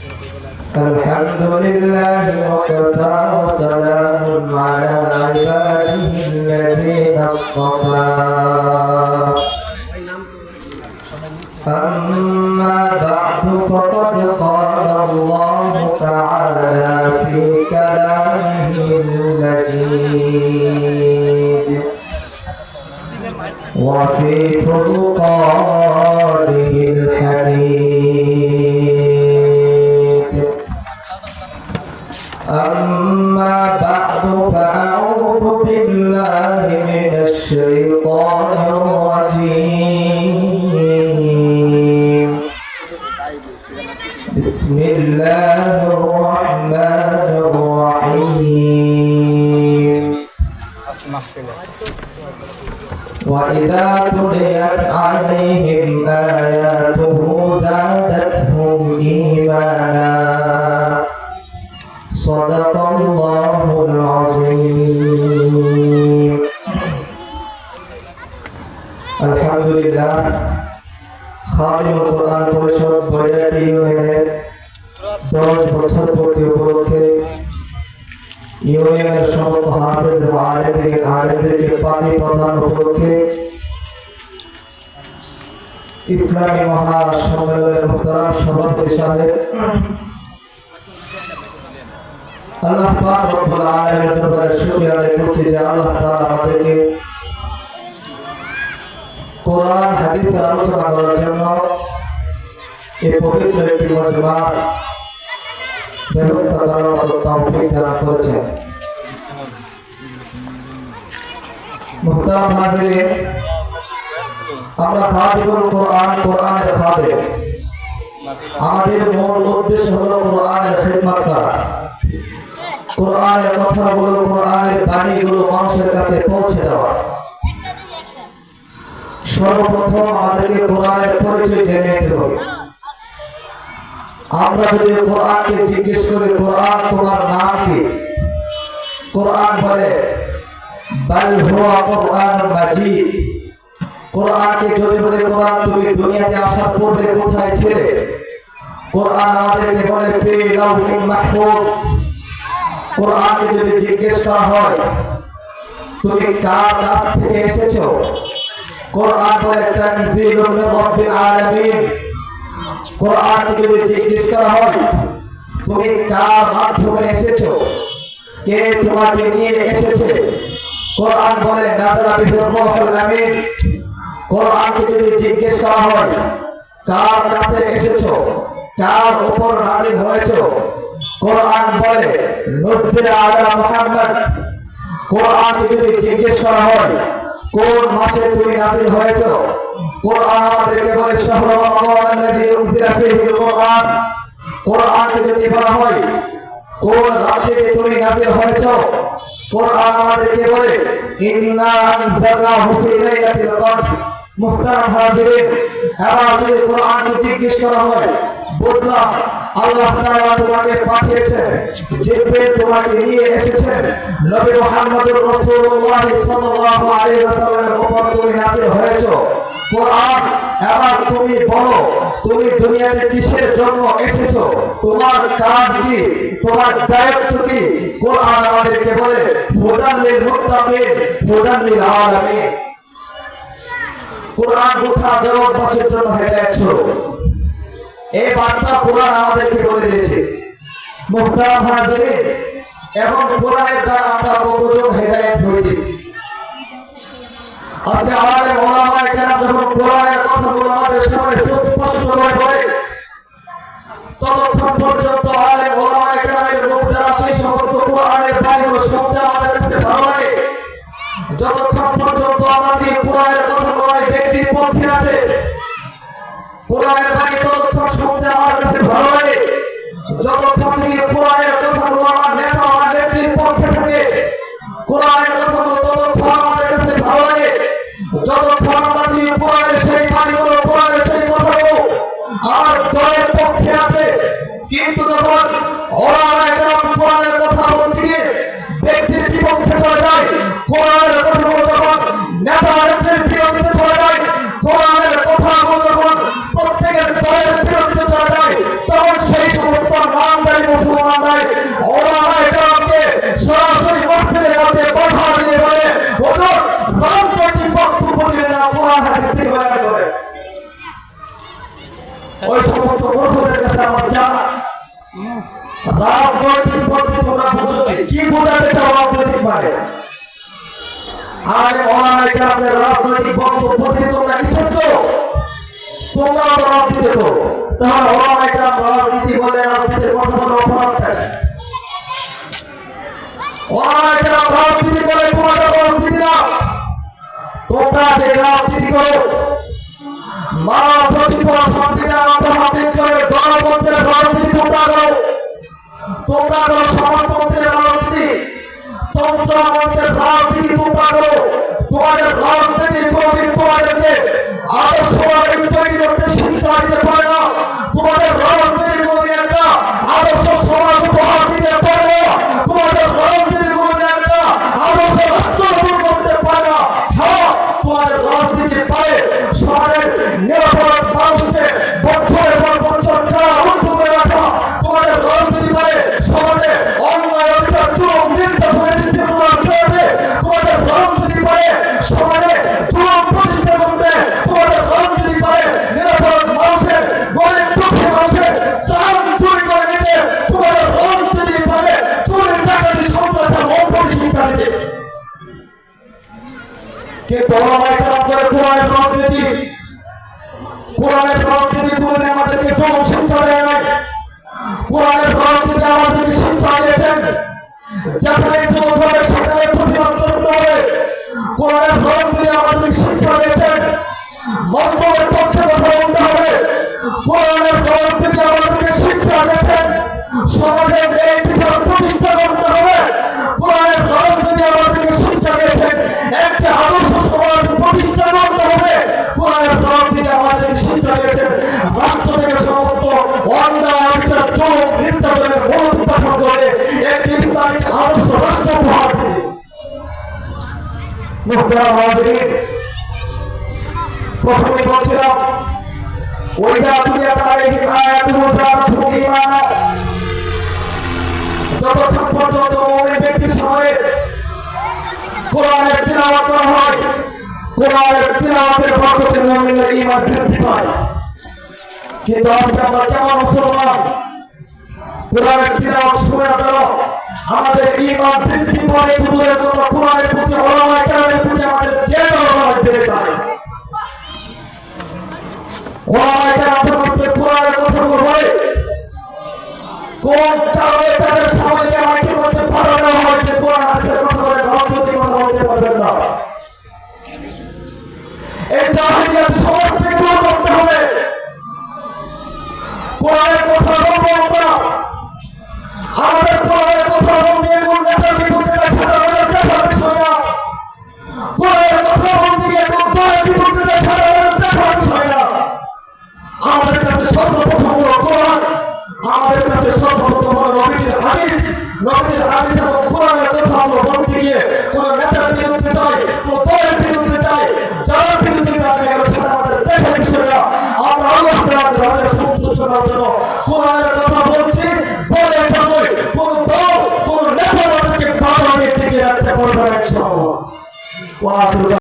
الحمد لله وكفى وسلام على عباده الذين اصطفى أما بعد فقد قال الله تعالى في كلامه المجيد وفي فرقانه الحميد أما بعد فأعوذ بالله من الشيطان الرجيم بسم الله الرحمن الرحيم وإذا تليت عليهم آياته زادتهم إيمانا صدق الله العظيم الحمد لله খাদিম কোরআন পরিষদ বৈরাটি ইউনিয়নের 10 বছর পূর্তি উপলক্ষে ইউনিয়নের সমস্ত হাফেজ এবং আলেমদেরকে পানি প্রদান উপলক্ষে ইসলামী মহাসম্মেলনের মুহতারাম সভাপতি সাহেব আল্লাহ পাক রব্বুল আলামিনের দরবারে শুকরিয়া আদায় করছি যে আল্লাহ তাআলা আমাদেরকে কোরআন হাদিসের আলোচনা করার জন্য এই পবিত্র একটি মজমার ব্যবস্থা করার মতো তৌফিক দান করেছেন। মুহতারাম হাজিরিন, আমরা খাদিমুল কোরআন, কোরআনের খাদিম। আমাদের মূল উদ্দেশ্য হলো কোরআনের খিদমত করা, কোরআনের কথাগুলো, কোরআনের বাণীগুলো মানুষের কাছে পৌঁছে দেওয়া। সর্বপ্রথম আমাদেরকে কোরআনের পরিচয় জেনে নিতে হবে। আমরা যদি কোরআনকে জিজ্ঞেস করি, কোরআন তোমার নাম কি? কোরআন বলে বাল হুয়া কুরআনুন মাজিদ। কোরআনকে যদি বলে কোরআন তুমি দুনিয়াতে আসার পূর্বে কোথায় ছিলে? কোরআন আমাদেরকে বলে ফি লাউহিন মাহফুজ। কোরআনকে যদি জিজ্ঞেস করা হয় তুমি কার কাছ থেকে এসেছো? কোরআন বলে তানজিলুম মির রাব্বিল আলামিন। কোরআনকে যদি জিজ্ঞেস করা হয় তুমি কার মাধ্যমে এসেছো, কে তোমাকে নিয়ে এসেছে? কোরআন বলে নাযালা বিহির রূহুল আমিন। কোরআনকে যদি জিজ্ঞেস করা হয় কার কাছে এসেছো, কার উপর নাযিল হয়েছো, কোরআন বলে নুযিলা আলা মুহাম্মদ। কোরআনকে যদি জিজ্ঞেস করা হয় কোন মাসে তুমি নাযিল হয়েছো, কোরআন আমাদেরকে বলে শাহরু রমাদানাল্লাযী উনজিলা ফীহিল কুরআন। কোরআনকে যদি বলা হয় কোন রাতে তুমি নাযিল হয়েছো, কোরআন আমাদেরকে বলে ইন্না আনজালনাহু ফী লাইলাতিল কদর। মুহতারাম হাজিরিন, এবার যদি কোরআনকে জিজ্ঞেস করা হয় বুঝলাম আল্লাহ তাআলা তোমাকে পাঠিয়েছেন, জিবরিল তোমাকে নিয়ে এসেছেন, নবী মুহাম্মদুর রাসূলুল্লাহ সাল্লাল্লাহু আলাইহি ওয়াসাল্লামের উপর তুমি নাযিল হয়েছো। কোরআন এবার তুমি বলো তুমি দুনিয়াতে কিসের জন্য এসেছো, তোমার কাজ কি, তোমার দায়িত্ব কি? কোরআন আমাদেরকে বলে হুদাল লিল মুত্তাকিন, হুদাল লিল আলামিন। কোরআন গোটা জগৎবাসীর জন্য হেদায়েত স্বরূপ। এই বার্তা কোরআন আমাদেরকে বলে দিয়েছে। মুহতারাম হাজিরিন, এবং কোরআনের দ্বারা আমরা কতজন হেদায়েত হয়েছি। আজকে আমাদের ওলামায়ে কেরাম যখন কোরআনের কথাগুলো আমাদের সামনে সুস্পষ্ট করে বলে, ততক্ষণ পর্যন্ত আমাদের ওলামায়ে কেরামের মুখ দ্বারা সেই সমস্ত কোরআনের বাণীগুলো শুনতে আমাদের কাছে ভালো লাগে। যতক্ষণ পর্যন্ত আমাদের কোরআনের কথাগুলো ব্যক্তির পক্ষে আছে, কোরআনের বাণী ততক্ষণ শুনতে আমার কাছে ভালো লাগে। যতক্ষণ থেকে কোরআনের কথাগুলো আমার নেতা, আমার ব্যক্তির পক্ষে থাকে, কোরআনের কথাগুলো ততক্ষণ আমাদের কাছে ভালো লাগে। যতক্ষণ আমাদের কোরআনের সেই বাণীগুলো, কোরআনের সেই কথাগুলো আমার দলের পক্ষে আছে, কিন্তু যখন বলতে তোমরা বুঝো কি বোঝাতে চাও রাজনৈতিক মানে? আর ওলামায়ে কেরামের রাজনৈতিক বক্তব্য দিয়ে তোমরা কি শিখছ? তোমরা তো রাজনীতি করো, তাহলে ওলামায়ে কেরাম রাজনীতি বলে রাজনীতির কথা বলে অপরাধটা কি? ওলামায়ে কেরাম রাজনীতি করে তোমাদের রাজনীতি না। তোমরা যে রাজনীতি করো মানব প্রতিপদ সংবিধান আন্তর্জাতিক করে গণতন্ত্রের রাজনীতি তোমরা করো। তোমরা করো সমাজতন্ত্রের রাজনীতি, তন্ত্রমন্ত্রের রাজনীতি তোমরা করো। তোমাদের রাজনীতি কোনদিন তোমাদেরকে আদর্শবাদী তৈরি করতে শিক্ষা দিতে পারে না। তোমাদের রাজনীতি কোনদিন একটা আদর্শ সমাজ উপহার দিতে পারে না। তোমাদের রাজনীতি কোনদিন একটা আদর্শ রাষ্ট্র গঠন করতে পারে না। হ্যাঁ, তোমাদের রাজনীতি পারে সমাজের নিরাপরাধ মানুষকে বছরের পর বছর কারাবদ্ধ করে রাখা। তোমাদের রাজনীতি পারে সমাজে অন্যায় অবিচার জুলুম নির্যাতনের স্টিমুলার করতে। তোমাদের রাজনীতি পারে সমাজে জুলুম প্রতিষ্ঠা করতে। তোমাদের রাজনীতি পারে নিরাপরাধ মানুষের গরিব দুঃখী মানুষের প্রাণ চুরি করে নিতে। তোমাদের রাজনীতি পারে চুরির ডাকাতি সন্ত্রাসের মন শিক্ষা দিতে। কিন্তু ওলামায়ে কেরাম করে কোরআনের রাজনীতি, কোরআনের রাজনীতি কোনদিন আমাদেরকে জুলুম শিক্ষা দেয় নাই। কোরআনের রাজনীতি আমাদেরকে শিক্ষা দিয়েছেন যেখানে জুলুম হবে সেখানে প্রতিবাদ করতে হবে। কোরআনের রাজনীতি আমাদেরকে শিক্ষা দিয়েছেন মজলুমের পক্ষে কথা বলতে হবে। কোরআনের রাজনীতি আমাদেরকে শিক্ষা দিয়েছেন সমাজের এই বিচার প্রতিষ্ঠা করতে হবে। কোরআনের রাজনীতি আমাদেরকে শিক্ষা দিয়েছেন একটি আদর্শ সমাজ প্রতিষ্ঠা করতে হবে। কোরআনের রাজনীতি আমাদেরকে শিক্ষা দিয়েছেন রাষ্ট্র থেকে সমস্ত অন্যায় বিচার জুলুম নির্যাতনের মূলোৎপাটন করে একটি ইসলামিক আদর্শ রাষ্ট্র উপহার দিতে। মুহতারাম হাজিরিন, প্রথমে বলছিলাম ওইটা দুনিয়া তারিখ আয়াতুল জাতুল ঈমান, যতক্ষণ পর্যন্ত মুমিন ব্যক্তির সামনে কোরআনের তিলাওয়াত করা হয়, কোরআনের তিলাওয়াতের বরকতে মুমিনের ঈমান বৃদ্ধি পায়। কিন্তু আজকে আমরা কেমন মুসলমান, কোরআনের তিলাওয়াত শুনে দ্বারা আমাদের ঈমান বৃদ্ধি পায় দূরের কথা, কোরআনের প্রতি ওলামায়ে কেরামের প্রতি আমাদের যে দরদ বেড়ে যায়। ওলামায়ে কেরাম আমাদের কোরআনের কথা বলে কোন কারণে তাদের সবাইকে মাইকের মধ্যে বাধা দেওয়া হয় যে কোরআন হাদিসের কথা বলে রাজনৈতিক কথা বলতে পারবেন না। এই জাহিলিয়াত সমাজ থেকে দূর করতে হবে। কোরআনের